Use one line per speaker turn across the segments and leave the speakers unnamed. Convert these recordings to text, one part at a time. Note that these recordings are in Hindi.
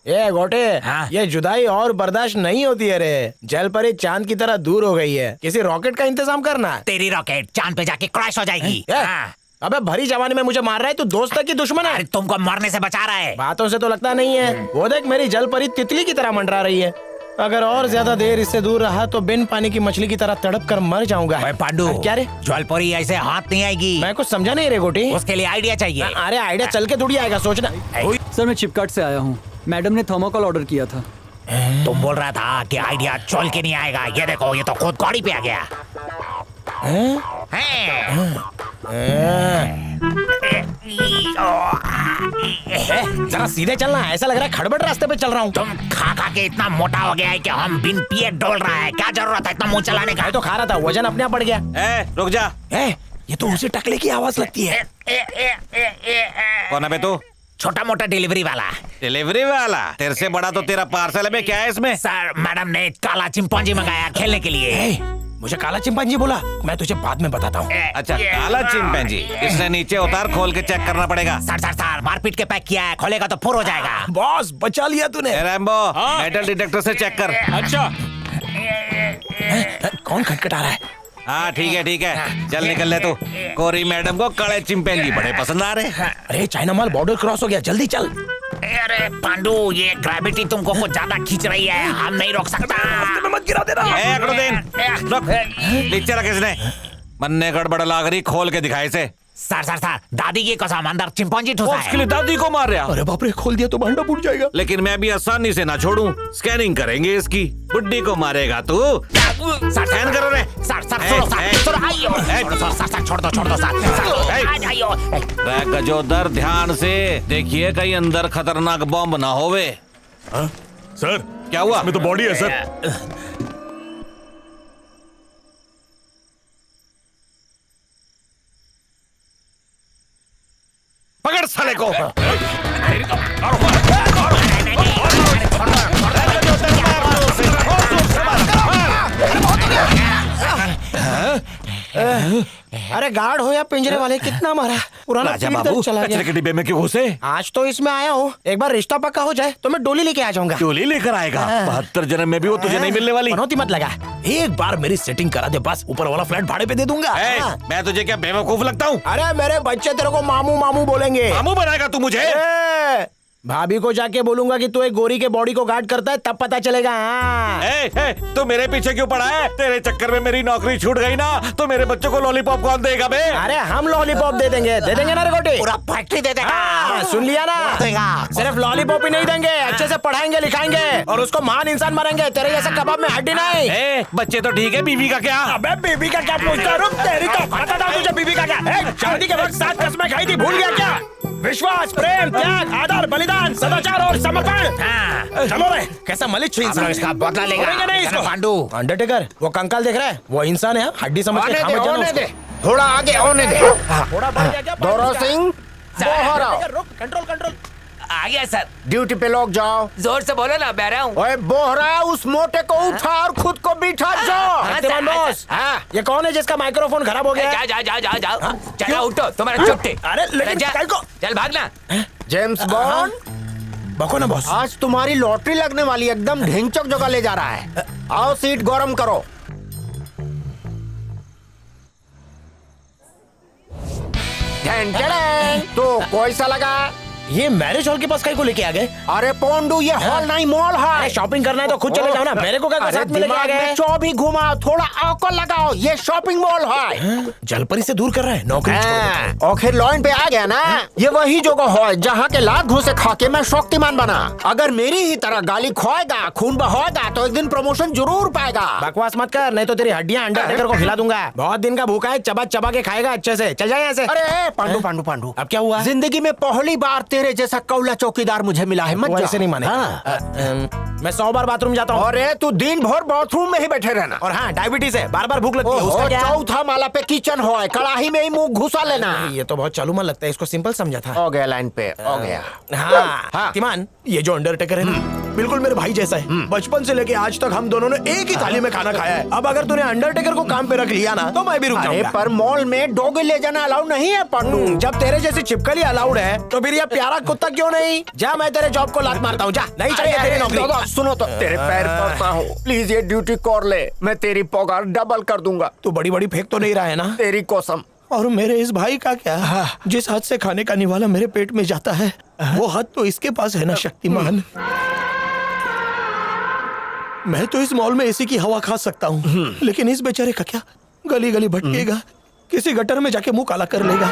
ए गोटे,
हाँ?
ये जुदाई और बर्दाश्त नहीं होती है रे। जल परी चांद की तरह दूर हो गई है, किसी रॉकेट का इंतजाम करना।
तेरी रॉकेट चांद पे जाके क्रैश हो जाएगी। हाँ।
अबे भरी जवानी में मुझे मार रहा है, तू दोस्त की दुश्मन है।
अरे तुमको मरने से बचा रहा है।
बातों से तो लगता नहीं है। वो देख मेरी जल परी तितली की तरह मंडरा रही है। अगर और ज्यादा देर इससे दूर रहा तो बिन पानी की मछली की तरह तड़प कर मर जाऊंगा।
पांडू,
क्या रे?
जलपरी ऐसे हाथ नहीं आएगी।
मैं कुछ समझा नहीं रे गोटी।
उसके लिए आइडिया चाहिए।
अरे आइडिया चल के थोड़ी आएगा, सोचना।
सर मैं चिपकाट से आया हूँ, मैडम ने थर्मोकॉल ऑर्डर किया था।
तुम बोल रहा था कि आइडिया चल के नहीं आएगा। ये देखो, ये तो खुद गाड़ी पे आ गया।
जरा सीधे चलना, ऐसा लग रहा है खड़बड़ रास्ते पे चल रहा हूँ।
तुम खा खा के इतना मोटा हो गया है कि हम बिन पिए डोल रहा है। क्या जरूरत है इतना मुंह चलाने का?
मैं तो खा रहा था, वजन अपने आप बढ़ गया।
रुक जा।
ये तो उसी टकले की आवाज लगती है।
कौन है बे तू?
छोटा मोटा डिलीवरी वाला।
डिलीवरी वाला? तेरे से बड़ा तो तेरा पार्सल है बे। क्या है इसमें?
सर, मैडम ने काला चिंपांजी मंगाया खेलने के लिए।
मुझे काला चिंपांजी बोला, मैं तुझे बाद में बताता हूँ।
अच्छा, काला चिंपैंजी। इसने नीचे उतार, खोल के चेक करना पड़ेगा।
सर मारपीट के पैक किया है, खोलेगा तो फुर हो जाएगा।
बॉस बचा लिया तूने।
रैम्बो, मेटल डिटेक्टर से चेक कर।
अच्छा, कौन खटखटा रहा है?
हाँ ठीक है, चल निकल ले तू। कोरी मैडम को काले चिंपैंजी बड़े पसंद आ रहे।
अरे चाइना माल बॉर्डर क्रॉस हो गया, जल्दी चल।
अरे पांडू, ये ग्रेविटी तुमको कुछ ज्यादा खींच रही है, हम नहीं रोक सकता।
मत गिरा देना।
नीचे रख इसने। मन्ने गड़बड़ लाग रही, खोल के दिखाई से।
सर, दादी की कसम, अंदर चिंपांजी ठुसा है।
उसके लिए दादी को मार रहा।
अरे बाप रे, खोल दिया तो भांडा फूट जाएगा।
लेकिन मैं भी आसानी से ना छोड़ूं। स्कैनिंग करेंगे इसकी। बुड्ढी को मारेगा तू। स्कैन करो रे।
सर, छोड़ दो सर।
गजोदर, ध्यान से देखिए कहीं अंदर खतरनाक बॉम्ब ना होवे।
सर
क्या हुआ?
इसमें तो बॉडी है सर।
पकड़ साले को।
अरे गार्ड हो या पिंजरे वाले, कितना मारा। पुराना
राजा
पीठ
बाबू,
दर्द चला
कचरे
गया।
के डिब्बे में क्यों घुसे?
आज तो इसमें आया हूँ, एक बार रिश्ता पक्का हो जाए तो मैं डोली लेके आ जाऊंगा।
डोली लेकर आएगा? 72 जन्म में भी वो तुझे नहीं मिलने वाली।
मनौती मत लगा, एक बार मेरी सेटिंग करा दे बस, ऊपर वाला फ्लैट भाड़े पे दे दूंगा।
मैं तुझे क्या बेवकूफ लगता हूँ?
अरे मेरे बच्चे तेरे को मामू मामू बोलेंगे।
मामू बनाएगा तू मुझे?
भाभी को जाके बोलूंगा कि तू एक गोरी के बॉडी को गार्ड करता है, तब पता चलेगा।
तू मेरे पीछे क्यों पड़ा है? तेरे चक्कर में मेरी नौकरी छूट गई ना, तो मेरे बच्चों को लॉलीपॉप कौन देगा बे?
अरे हम लॉलीपॉप दे देंगे ना रे गोटी।
पूरा फैक्ट्री दे देगा।
सुन लिया ना? सिर्फ लॉलीपॉप ही नहीं देंगे, अच्छे से पढ़ाएंगे लिखाएंगे और उसको महान इंसान बनाएंगे। तेरे जैसा कबाब में हड्डी नहीं।
बच्चे तो ठीक है, बीवी का क्या?
अबे बीवी का क्या पूछता है? रुक, तेरी तो पता था तुझे बीवी का क्या। शादी के वक्त 7 कसमें खाई थी, भूल गया क्या? विश्वास, प्रेम, त्याग, आदर, बलिदान, सदाचार और समर्पण। चलो रे, कैसा मलिच्छ इंसान।
इसका बदला लेगा
नहीं इसको।
पांडू,
अंडरटेकर, वो कंकाल देख रहा है, वो इंसान है, हड्डी समझ के खा मत जाना उसको।
थोड़ा आगे होने दे।
थोड़ा बढ़ गया क्या?
दौरा सिंह, बोहरा,
रुक, कंट्रोल।
आ गया सर।
ड्यूटी पे लोग जाओ।
जोर से बोलो ना, बह रहा हूँ।
ओए बोहरा, उस मोटे को उठा और खुद को बिठा जाओ।
सत्यवान बॉस, ये कौन है जिसका माइक्रोफोन खराब हो गया?
जाओ। चलो उठो, तुम्हारा छुट्टी।
अरे लेकिन कल को
चल भागना।
जेम्स बॉन्ड,
बको ना बॉस।
आज तुम्हारी लॉटरी लगने वाली, एकदम ढिंचक जगह ले जा रहा है। आओ सीट गरम करो। तो कैसा लगा?
ये मैरिज हॉल के पास कहीं को लेके आ गए?
अरे पोंडू, ये हॉल नहीं मॉल है।
शॉपिंग करना है तो खुद चले जाओ ना, मेरे को क्या साथ में लेके आ गए?
चौबी घुमाओ, थोड़ा अकल लगाओ, ये शॉपिंग मॉल है।
जलपरी से दूर कर रहा है, नौकरी छोड़।
आखिर लाइन पे आ गया ना। ये वही जगह है जहाँ के लात घूसे खा के मैं शक्तिमान बना। अगर मेरी ही तरह गाली खोएगा, खून बहाएगा तो एक दिन प्रमोशन जरूर पाएगा।
बकवास मत कर, नहीं तो तेरी हड्डियां अंडरटेकर को खिला दूंगा। बहुत दिन का भूखा है, चबा चबा के खाएगा अच्छे से। चल जाए ऐसे।
अरे पांडू,
अब क्या हुआ?
जिंदगी में पहली बार तेरे जैसा कौला चौकीदार मुझे मिला है। मत
ऐसे नहीं माने। मैं 100 बार बाथरूम जाता हूँ।
अरे तू दिन भर बाथरूम में ही बैठे रहना।
और हाँ, डायबिटीज है, बार बार भूख लगती है। उसका क्या?
चौथा माला पे किचन हो, कड़ाही में ही मुंह घुसा लेना।
ये तो बहुत चालू मन लगता है, इसको सिंपल समझा था।
हो गया लाइन पे, हो गया।
हाँ, तिमान, ये जो अंडरटेकर है ना, बिल्कुल मेरे भाई जैसा है। बचपन से लेके आज तक हम दोनों ने एक ही थाली में खाना खाया है। अब अगर तूने अंडरटेकर को काम पे रख लिया ना तो मैं भी रुक
अरे
जाऊंगा।
पर मॉल में डॉगी ले जाना अलाउड नहीं है पंडू।
जब तेरे जैसी छिपकली अलाउड है तो फिर ये प्यारा कुत्ता क्यों नहीं? जा, मैं तेरे जॉब को लात मारता हूँ। जा, नहीं चाहिए तेरी नौकरी।
दादा सुनो तो, तेरे पैर पड़ता हूँ, प्लीज ये ड्यूटी कर ले, मैं तेरी पगार डबल कर दूंगा,
तू बड़ी बड़ी फेंक तो नहीं रहा है ना?
तेरी कसम।
और मेरे इस भाई का क्या? जिस हाथ से खाने का निवाला मेरे पेट में जाता है वो हाथ तो इसके पास है ना शक्तिमान। मैं तो इस मॉल में एसी की हवा खा सकता हूँ, लेकिन इस बेचारे का क्या? गली गली भटकेगा, किसी गटर में जाके मुंह काला कर लेगा।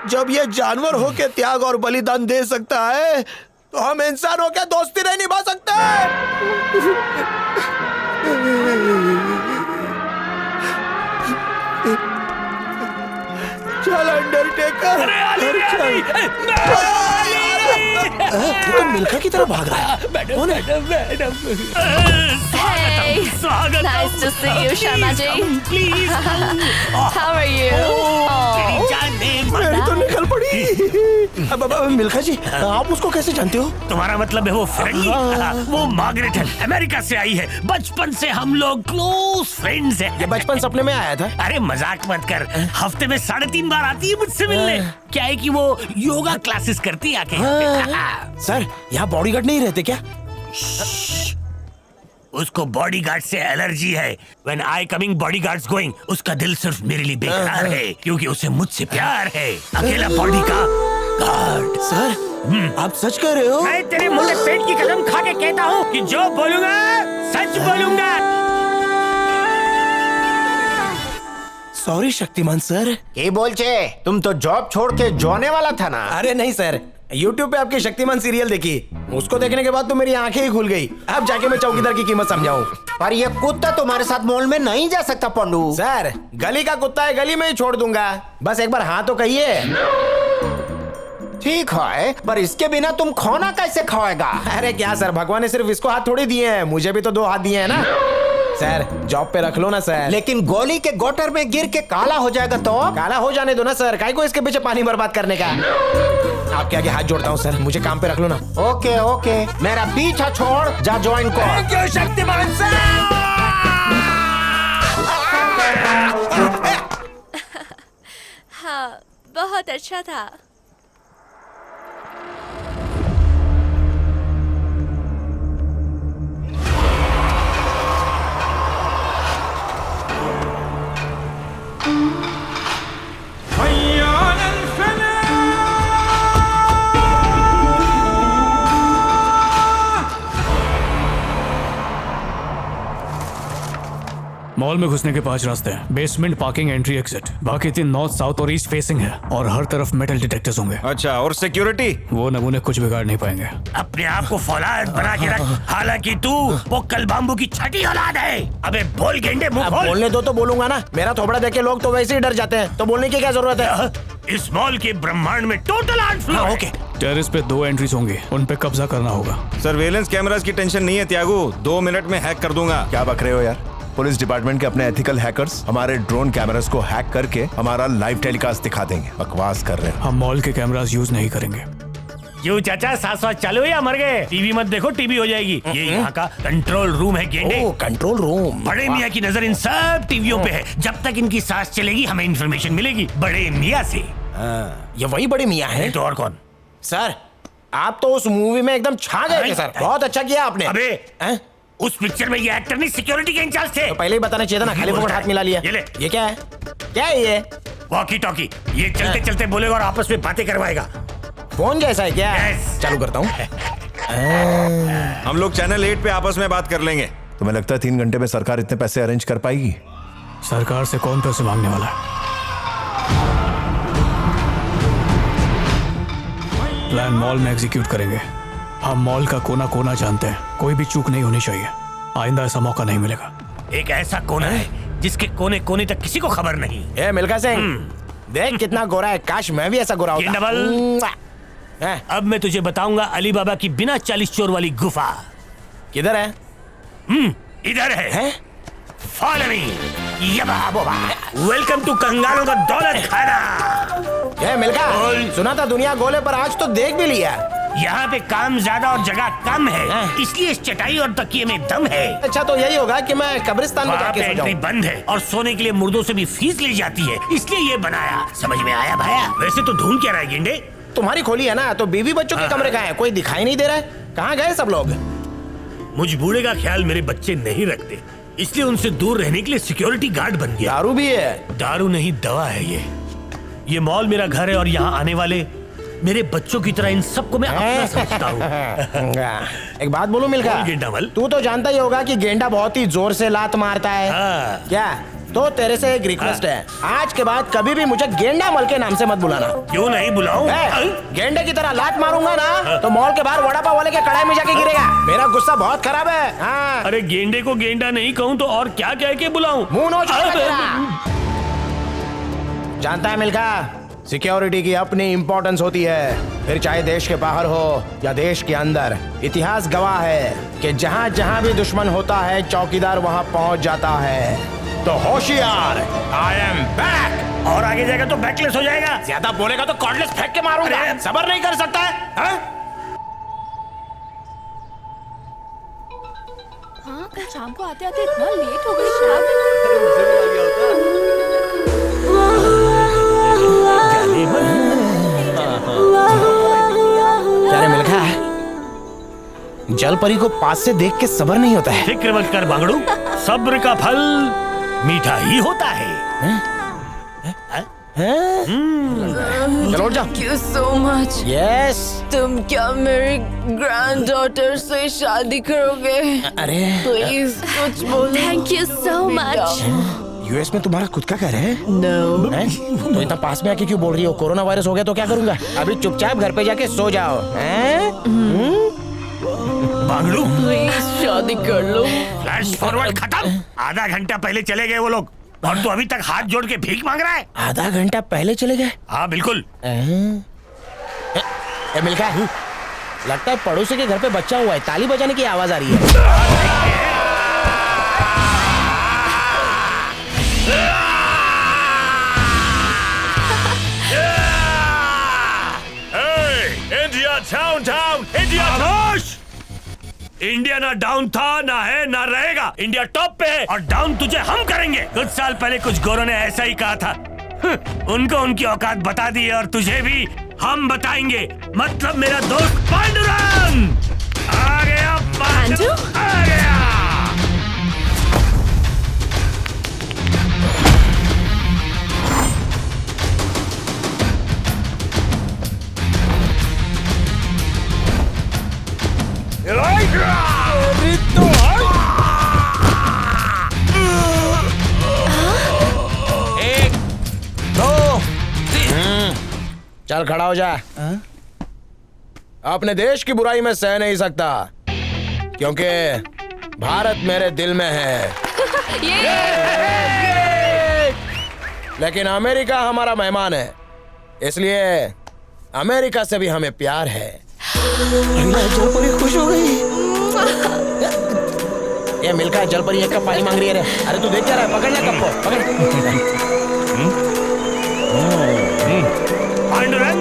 जब ये जानवर हो के त्याग और बलिदान दे सकता है तो हम इंसान हो के दोस्ती नहीं निभा सकते। चल अंडरटेकर, ये तो मिल्खा की तरफ भाग रहा है। कौन है?
Hey, nice to see you, Sharma ji. How are you?
मेरी तो निकल पड़ी। अब मिल्खा जी, आप उसको कैसे जानते हो?
तुम्हारा मतलब है वो फ्रेंडली? वो मार्गरेट है, अमेरिका से आई है। बचपन से हम लोग क्लोज फ्रेंड्स हैं।
ये बचपन सपने में आया था।
अरे मजाक मत कर, हफ्ते में 3.5 बार आती है मुझसे मिलने। क्या है कि वो योगा क्लासेस करती है आके।
सर, यहाँ बॉडीगार्ड नहीं रहते क्या?
उसको बॉडीगार्ड से एलर्जी है। When I coming, bodyguards going. उसका दिल सिर्फ मेरे लिए बेकरार है क्योंकि उसे मुझसे प्यार है। अकेला बॉडी का गार्ड।
सर, आप सच कह रहे हो?
मैं तेरे मुंह में पेट की कसम खा के कहता हूँ कि जो बोलूंगा सच बोलूंगा।
Sorry Shaktimaan sir.
ये बोल चे, तुम तो जॉब छोड़ के जोने वाला था ना?
अरे नहीं सर, YouTube पे आपकी शक्तिमान सीरियल देखी, उसको देखने के बाद तो मेरी आंखें ही खुल गई। अब जाके मैं चौकीदार की कीमत समझाऊं।
पर ये कुत्ता तुम्हारे साथ मॉल में नहीं जा सकता पंडू।
सर, गली का कुत्ता है, गली में ही छोड़ दूंगा। बस एक बार हाँ तो कहिए।
ठीक है, पर इसके बिना तुम खाना कैसे खाएगा?
अरे क्या सर, भगवान ने सिर्फ इसको हाथ थोड़ी दिए हैं, मुझे भी तो 2 हाथ दिए हैं ना। सर, जॉब पे रख लो ना सर।
लेकिन गोली के गोटर में गिर के काला हो जाएगा तो?
काला हो जाने दो ना सर, काहे को इसके पीछे पानी बर्बाद करने का? आपके आगे हाथ जोड़ता हूँ सर, मुझे काम पे रख लो ना।
ओके ओके, मेरा पीछा छोड़, जा ज्वाइन कर।
क्यों शक्तिमान सर?
हाँ, बहुत अच्छा था।
मॉल में घुसने के 5 रास्ते हैं। Basement, parking, entry, exit. बाकी 3 नॉर्थ, साउथ और ईस्ट फेसिंग है और हर तरफ मेटल डिटेक्टर्स होंगे।
अच्छा, और सिक्योरिटी?
वो नमूने कुछ बिगाड़ नहीं पाएंगे।
अपने आप को फौलाद बना के रख, हालांकि तू वो कल बाम्बू की छठी औलाद है। अबे बोल गेंडे, मुंह
अब
खोल।
बोलने दो तो बोलूंगा ना। मेरा थोबड़ा देख के लोग तो वैसे ही डर जाते हैं, तो बोलने की क्या जरूरत है?
इस मॉल के ब्रह्मांड में टोटल 8 फ्लोर है।
ओके।
टेरेस पे 2 एंट्रीज होंगी, उन पे कब्जा करना होगा।
सर्वेलेंस कैमरास की टेंशन नहीं है त्यागू, 2 मिनट में हैक कर दूंगा।
क्या बक रहे हो यार? पुलिस डिपार्टमेंट के अपने एथिकल हैकर्स हमारे ड्रोन कैमरास को हैक करके हमारा लाइव टेलीकास्ट दिखा देंगे। बकवास कर रहे हैं।
हम मॉल के कैमरास यूज नहीं करेंगे।
क्यों चाचा, सांस चालू है या मर गए? टीवी मत देखो, टीवी हो जाएगी। ये यहाँ का कंट्रोल रूम है गेंडे।
ओ, कंट्रोल रूम।
बड़े मियाँ की नजर इन सब टीवियों पे है। जब तक इनकी सांस चलेगी हमें इंफॉर्मेशन मिलेगी बड़े मियाँ से।
ये वही बड़े मियाँ
नहीं
हैं?
तो और कौन?
सर, आप तो उस मूवी में एकदम छा गए थे सर। बहुत अच्छा किया आपने।
अबे
हैं?
उस पिक्चर में ये एक्टर नहीं सिक्योरिटी के इंचार्ज थे।
तो पहले ही बताना चाहिए था ना, खाली फोकट हाथ मिला लिया।
ये ले।
ये क्या है? क्या है ये?
Walkie talkie. ये चलते चलते बोलेगा और आपस में बातें करवाएगा।
फोन जैसा है क्या?
Yes.
चालू करता हूँ।
हम लोग चैनल 8 पे आपस में बात कर लेंगे।
तुम्हें लगता है 3 घंटे में सरकार इतने पैसे अरेंज कर पाएगी?
सरकार से कौन पैसे मांगने वाला है? प्लान मॉल में एग्जीक्यूट करेंगे। हम मॉल का कोना कोना जानते हैं, कोई भी चूक नहीं होनी चाहिए। आइंदा ऐसा मौका नहीं मिलेगा।
एक ऐसा कोना है जिसके कोने कोने तक किसी को खबर नहीं।
ए मिल्खा सिंह, देख कितना गोरा है। काश मैं भी ऐसा गोरा
ये
होता।
डबल।
हैं?
अब मैं तुझे बताऊंगा अली बाबा की बिना 40 चोर वाली गुफा
किधर है?
इधर है।
हैं?
Follow me. ये बाबा, वेलकम टू कंगालों का दौलत खाना।
ए मिल्खा,
बोल।
सुना था दुनिया गोले पर, आज तो देख भी लिया।
यहाँ पे काम ज्यादा और जगह कम है, इसलिए इस चटाई और तकिए में दम है।
अच्छा तो यही होगा कि मैं कब्रिस्तान में
वहाँ
जाके
पे
सो
एंट्री
जाऊं।
बंद है और सोने के लिए मुर्दों से भी फीस ली जाती है, इसलिए ये बनाया। समझ में आया भाया? वैसे तो ढूंढ क्या रहा है गेंडे?
तुम्हारी खोली है ना, तो बीवी बच्चों के कमरे कहाँ है? कोई दिखाई नहीं दे रहा है। कहाँ गए सब लोग?
मुझ बूढ़े का ख्याल मेरे बच्चे नहीं रखते, इसलिए उनसे दूर रहने के लिए सिक्योरिटी गार्ड बन गया।
दारू भी है?
दारू नहीं, दवा है ये मॉल मेरा घर है और यहाँ आने वाले मेरे बच्चों की तरह इन सबको मैं अपना समझता हूँ।
एक बात बोलूं मिल्खा,
कौन गेंडा मल?
तू तो जानता ही होगा कि गेंडा बहुत ही जोर से लात मारता है।
हाँ।
क्या? तो तेरे से एक रिक्वेस्ट है, आज के बाद कभी भी मुझे गेंडा मल के नाम से मत बुलाना।
क्यों नहीं बुलाऊं?
गेंडे की तरह लात मारूंगा ना तो मॉल के बाहर वड़ा पाव वाले के कड़ाई में जाके गिरेगा। मेरा गुस्सा बहुत खराब है। हाँ।
अरे गेंडे को गेंडा नहीं कहूँ तो और क्या कह के बुलाऊं?
मुंह नोच जानता है मिल्खा, सिक्योरिटी की अपनी इंपॉर्टेंस होती है, फिर चाहे देश के बाहर हो या देश के अंदर। इतिहास गवाह है कि जहाँ जहाँ भी दुश्मन होता है चौकीदार वहाँ पहुँच जाता है। तो होशियार, आई एम बैक।
और आगे जाएगा तो बैकलेस हो जाएगा।
ज्यादा बोलेगा तो कॉर्डलेस फेंक के मारूंगा।
अरे!
सबर नहीं कर सकता है? हाँ?
हाँ, कल शाम को आते आते इतना लेट हो गई।
क्या रे मिल्खा, जल परी को पास से देख के सबर नहीं होता है।
फिक्र मत कर बांगड़ू, सब्र का फल मीठा ही होता है।
चलो उठ जाओ।
Thank you so much.
Yes.
तुम क्या मेरी ग्रैंडडॉटर से शादी करोगे?
अरे
प्लीज कुछ बोलो। Thank you so much.
US में तुम्हारा खुद का घर है?
No.
हैं? तो इतना पास में आके क्यों बोल रही हो? कोरोना वायरस हो गया तो क्या करूंगा? अभी चुपचाप घर पे जाके सो जाओ। हैं?
बांगड़ू,
प्लीज शादी कर लो।
फ्लैश फॉरवर्ड खत्म। आधा घंटा पहले चले गए वो लोग और तू अभी तक हाथ जोड़ के भीख मांग रहा है।
आधा घंटा पहले चले गए?
हाँ बिल्कुल।
मिल्खा, लगता है पड़ोसी के घर पे बच्चा हुआ है, ताली बजाने की आवाज आ रही है।
इंडिया डाउन टाउन, इंडिया खामोश। इंडिया ना डाउन था, ना है, ना रहेगा। इंडिया टॉप पे है और डाउन तुझे हम करेंगे। कुछ साल पहले कुछ गोरों ने ऐसा ही कहा था। उनको उनकी औकात बता दी और तुझे भी हम बताएंगे। मतलब मेरा दोस्त पांडुरंग आ गया।
पांडु?
आ गया।
एक, दो, चल खड़ा हो जा। अपने देश की बुराई में सह नहीं सकता क्योंकि भारत मेरे दिल में है। लेकिन अमेरिका हमारा मेहमान है, इसलिए अमेरिका से भी हमें प्यार है। जलपरी खुश हो गई। ये मिल्खा, जलपरी एक कप पानी मांग रही है रे। अरे तू देख क्या रहा है? पकड़ ले कप को, पकड़।
पांडुरंग